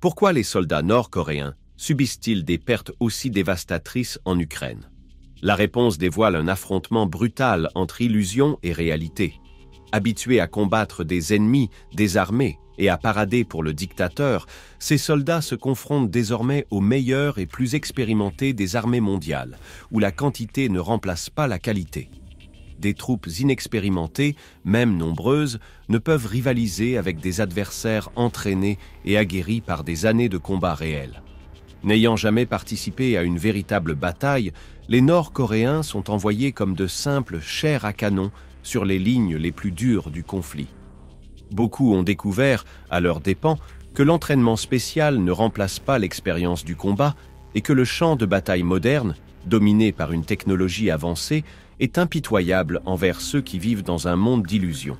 Pourquoi les soldats nord-coréens subissent-ils des pertes aussi dévastatrices en Ukraine? La réponse dévoile un affrontement brutal entre illusion et réalité. Habitués à combattre des ennemis désarmés et à parader pour le dictateur, ces soldats se confrontent désormais aux meilleurs et plus expérimentés des armées mondiales, où la quantité ne remplace pas la qualité. Des troupes inexpérimentées, même nombreuses, ne peuvent rivaliser avec des adversaires entraînés et aguerris par des années de combats réels. N'ayant jamais participé à une véritable bataille, les Nord-Coréens sont envoyés comme de simples chairs à canon sur les lignes les plus dures du conflit. Beaucoup ont découvert, à leurs dépens, que l'entraînement spécial ne remplace pas l'expérience du combat et que le champ de bataille moderne, dominé par une technologie avancée, est impitoyable envers ceux qui vivent dans un monde d'illusions.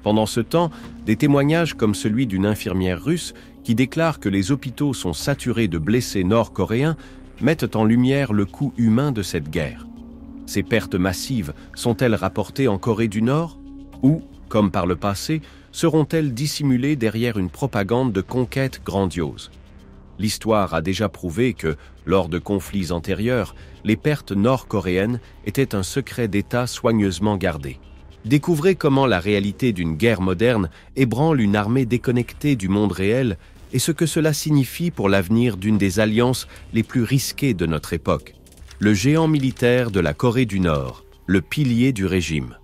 Pendant ce temps, des témoignages comme celui d'une infirmière russe qui déclare que les hôpitaux sont saturés de blessés nord-coréens mettent en lumière le coût humain de cette guerre. Ces pertes massives sont-elles rapportées en Corée du Nord? Ou, comme par le passé, seront-elles dissimulées derrière une propagande de conquête grandiose? L'histoire a déjà prouvé que, lors de conflits antérieurs, les pertes nord-coréennes étaient un secret d'État soigneusement gardé. Découvrez comment la réalité d'une guerre moderne ébranle une armée déconnectée du monde réel et ce que cela signifie pour l'avenir d'une des alliances les plus risquées de notre époque. Le géant militaire de la Corée du Nord, le pilier du régime.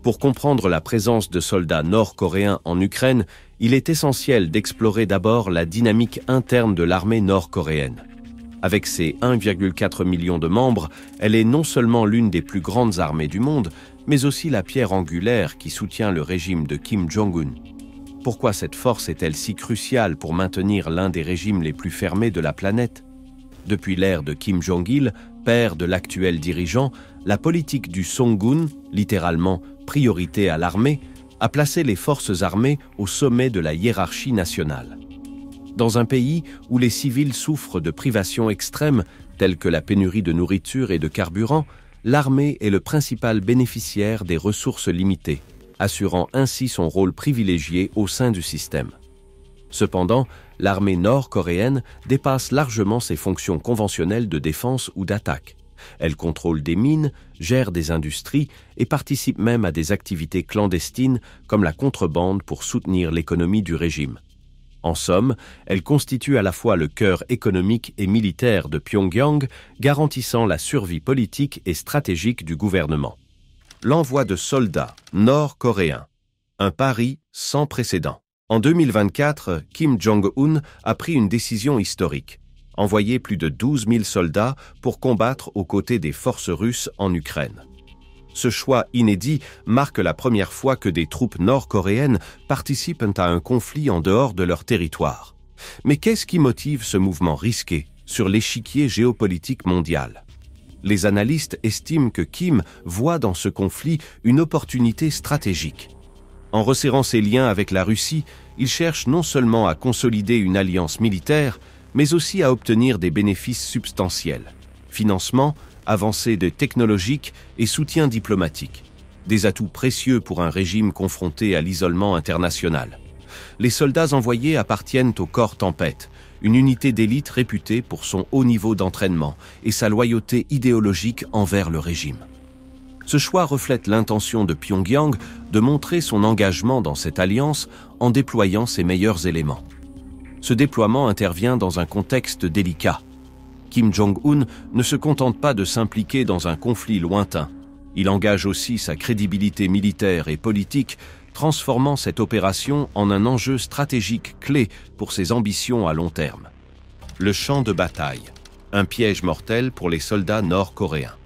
Pour comprendre la présence de soldats nord-coréens en Ukraine, il est essentiel d'explorer d'abord la dynamique interne de l'armée nord-coréenne. Avec ses 1,4 million de membres, elle est non seulement l'une des plus grandes armées du monde, mais aussi la pierre angulaire qui soutient le régime de Kim Jong-un. Pourquoi cette force est-elle si cruciale pour maintenir l'un des régimes les plus fermés de la planète? Depuis l'ère de Kim Jong-il, père de l'actuel dirigeant, la politique du Songun, littéralement priorité à l'armée, a placé les forces armées au sommet de la hiérarchie nationale. Dans un pays où les civils souffrent de privations extrêmes, telles que la pénurie de nourriture et de carburant, l'armée est le principal bénéficiaire des ressources limitées, assurant ainsi son rôle privilégié au sein du système. Cependant, l'armée nord-coréenne dépasse largement ses fonctions conventionnelles de défense ou d'attaque. Elle contrôle des mines, gère des industries et participe même à des activités clandestines comme la contrebande pour soutenir l'économie du régime. En somme, elle constitue à la fois le cœur économique et militaire de Pyongyang, garantissant la survie politique et stratégique du gouvernement. L'envoi de soldats nord-coréens. Un pari sans précédent. En 2024, Kim Jong-un a pris une décision historique. Envoyer plus de 12 000 soldats pour combattre aux côtés des forces russes en Ukraine. Ce choix inédit marque la première fois que des troupes nord-coréennes participent à un conflit en dehors de leur territoire. Mais qu'est-ce qui motive ce mouvement risqué sur l'échiquier géopolitique mondial? Les analystes estiment que Kim voit dans ce conflit une opportunité stratégique. En resserrant ses liens avec la Russie, il cherche non seulement à consolider une alliance militaire, mais aussi à obtenir des bénéfices substantiels. Financement, avancées technologiques et soutien diplomatique. Des atouts précieux pour un régime confronté à l'isolement international. Les soldats envoyés appartiennent au corps Tempête, une unité d'élite réputée pour son haut niveau d'entraînement et sa loyauté idéologique envers le régime. Ce choix reflète l'intention de Pyongyang de montrer son engagement dans cette alliance en déployant ses meilleurs éléments. Ce déploiement intervient dans un contexte délicat. Kim Jong-un ne se contente pas de s'impliquer dans un conflit lointain. Il engage aussi sa crédibilité militaire et politique, transformant cette opération en un enjeu stratégique clé pour ses ambitions à long terme. Le champ de bataille. Un piège mortel pour les soldats nord-coréens.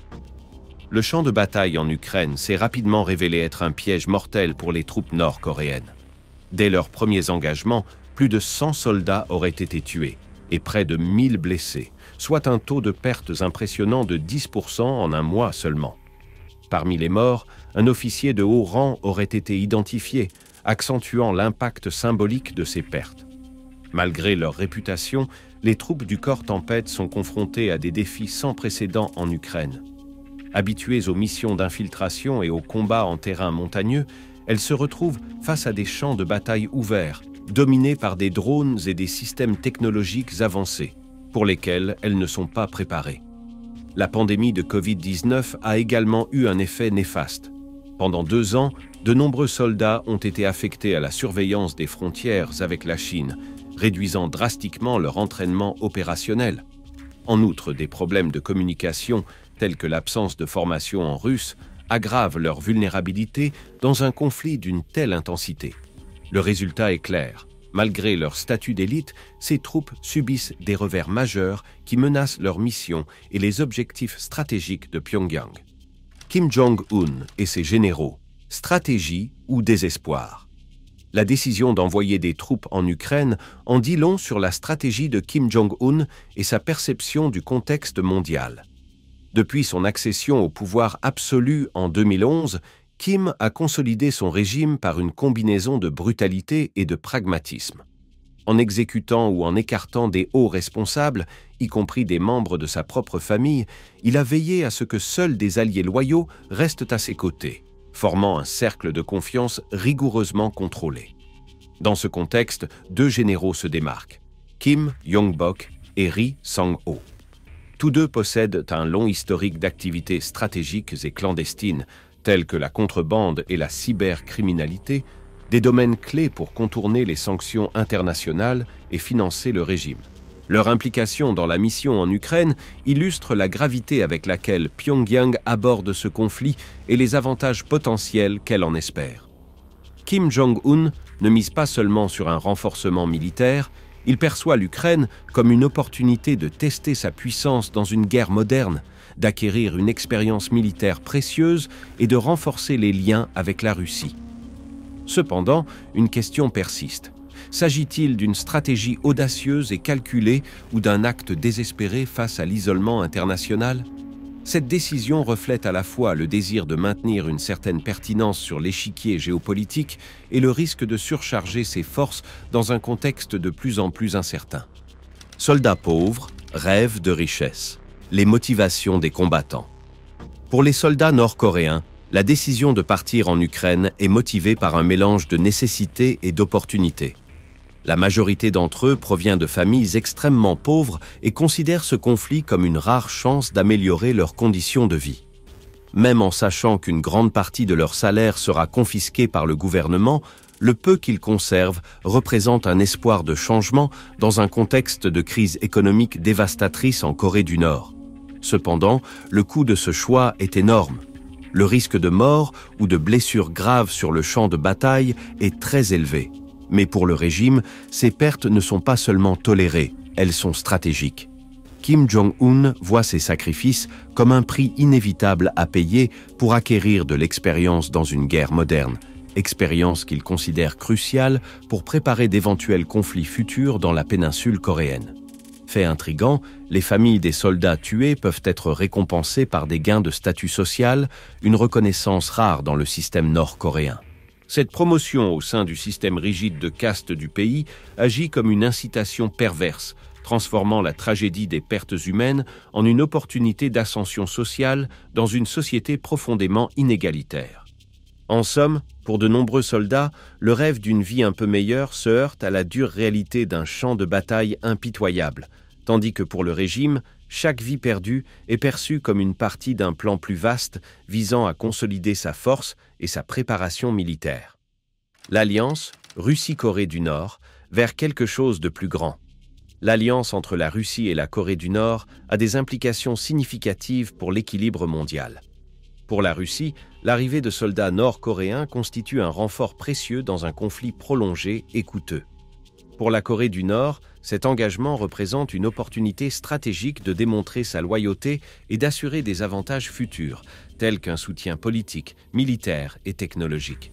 Le champ de bataille en Ukraine s'est rapidement révélé être un piège mortel pour les troupes nord-coréennes. Dès leurs premiers engagements, plus de 100 soldats auraient été tués et près de 1000 blessés, soit un taux de pertes impressionnant de 10% en un mois seulement. Parmi les morts, un officier de haut rang aurait été identifié, accentuant l'impact symbolique de ces pertes. Malgré leur réputation, les troupes du corps Tempête sont confrontées à des défis sans précédent en Ukraine. Habituées aux missions d'infiltration et aux combats en terrain montagneux, elles se retrouvent face à des champs de bataille ouverts, dominée par des drones et des systèmes technologiques avancés, pour lesquels elles ne sont pas préparées. La pandémie de Covid-19 a également eu un effet néfaste. Pendant 2 ans, de nombreux soldats ont été affectés à la surveillance des frontières avec la Chine, réduisant drastiquement leur entraînement opérationnel. En outre, des problèmes de communication, tels que l'absence de formation en russe, aggravent leur vulnérabilité dans un conflit d'une telle intensité. Le résultat est clair. Malgré leur statut d'élite, ces troupes subissent des revers majeurs qui menacent leur mission et les objectifs stratégiques de Pyongyang. Kim Jong-un et ses généraux, stratégie ou désespoir? La décision d'envoyer des troupes en Ukraine en dit long sur la stratégie de Kim Jong-un et sa perception du contexte mondial. Depuis son accession au pouvoir absolu en 2011, Kim a consolidé son régime par une combinaison de brutalité et de pragmatisme. En exécutant ou en écartant des hauts responsables, y compris des membres de sa propre famille, il a veillé à ce que seuls des alliés loyaux restent à ses côtés, formant un cercle de confiance rigoureusement contrôlé. Dans ce contexte, 2 généraux se démarquent, Kim Yong-bok et Ri Sang-ho. Tous 2 possèdent un long historique d'activités stratégiques et clandestines, telles que la contrebande et la cybercriminalité, des domaines clés pour contourner les sanctions internationales et financer le régime. Leur implication dans la mission en Ukraine illustre la gravité avec laquelle Pyongyang aborde ce conflit et les avantages potentiels qu'elle en espère. Kim Jong-un ne mise pas seulement sur un renforcement militaire, il perçoit l'Ukraine comme une opportunité de tester sa puissance dans une guerre moderne, d'acquérir une expérience militaire précieuse et de renforcer les liens avec la Russie. Cependant, une question persiste. S'agit-il d'une stratégie audacieuse et calculée ou d'un acte désespéré face à l'isolement international? Cette décision reflète à la fois le désir de maintenir une certaine pertinence sur l'échiquier géopolitique et le risque de surcharger ses forces dans un contexte de plus en plus incertain. Soldats pauvres, rêvent de richesse. Les motivations des combattants. Pour les soldats nord-coréens, la décision de partir en Ukraine est motivée par un mélange de nécessité et d'opportunité. La majorité d'entre eux provient de familles extrêmement pauvres et considèrent ce conflit comme une rare chance d'améliorer leurs conditions de vie. Même en sachant qu'une grande partie de leur salaire sera confisquée par le gouvernement, le peu qu'ils conservent représente un espoir de changement dans un contexte de crise économique dévastatrice en Corée du Nord. Cependant, le coût de ce choix est énorme. Le risque de mort ou de blessures graves sur le champ de bataille est très élevé. Mais pour le régime, ces pertes ne sont pas seulement tolérées, elles sont stratégiques. Kim Jong-un voit ces sacrifices comme un prix inévitable à payer pour acquérir de l'expérience dans une guerre moderne, expérience qu'il considère cruciale pour préparer d'éventuels conflits futurs dans la péninsule coréenne. Fait intrigant, les familles des soldats tués peuvent être récompensées par des gains de statut social, une reconnaissance rare dans le système nord-coréen. Cette promotion au sein du système rigide de caste du pays agit comme une incitation perverse, transformant la tragédie des pertes humaines en une opportunité d'ascension sociale dans une société profondément inégalitaire. En somme, pour de nombreux soldats, le rêve d'une vie un peu meilleure se heurte à la dure réalité d'un champ de bataille impitoyable, tandis que pour le régime, chaque vie perdue est perçue comme une partie d'un plan plus vaste visant à consolider sa force et sa préparation militaire. L'alliance Russie-Corée du Nord vers quelque chose de plus grand. L'alliance entre la Russie et la Corée du Nord a des implications significatives pour l'équilibre mondial. Pour la Russie, l'arrivée de soldats nord-coréens constitue un renfort précieux dans un conflit prolongé et coûteux. Pour la Corée du Nord, cet engagement représente une opportunité stratégique de démontrer sa loyauté et d'assurer des avantages futurs, tels qu'un soutien politique, militaire et technologique.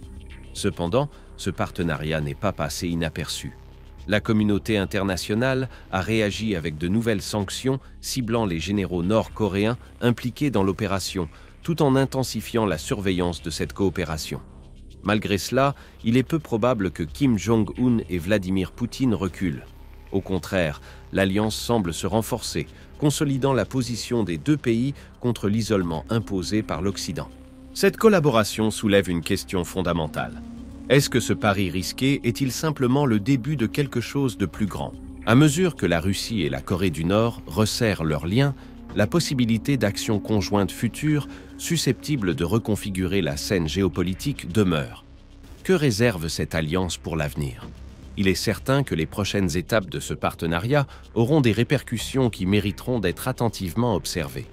Cependant, ce partenariat n'est pas passé inaperçu. La communauté internationale a réagi avec de nouvelles sanctions ciblant les généraux nord-coréens impliqués dans l'opération, tout en intensifiant la surveillance de cette coopération. Malgré cela, il est peu probable que Kim Jong-un et Vladimir Poutine reculent. Au contraire, l'alliance semble se renforcer, consolidant la position des 2 pays contre l'isolement imposé par l'Occident. Cette collaboration soulève une question fondamentale. Est-ce que ce pari risqué est-il simplement le début de quelque chose de plus grand? À mesure que la Russie et la Corée du Nord resserrent leurs liens, la possibilité d'actions conjointes futures susceptibles de reconfigurer la scène géopolitique demeure. Que réserve cette alliance pour l'avenir? Il est certain que les prochaines étapes de ce partenariat auront des répercussions qui mériteront d'être attentivement observées.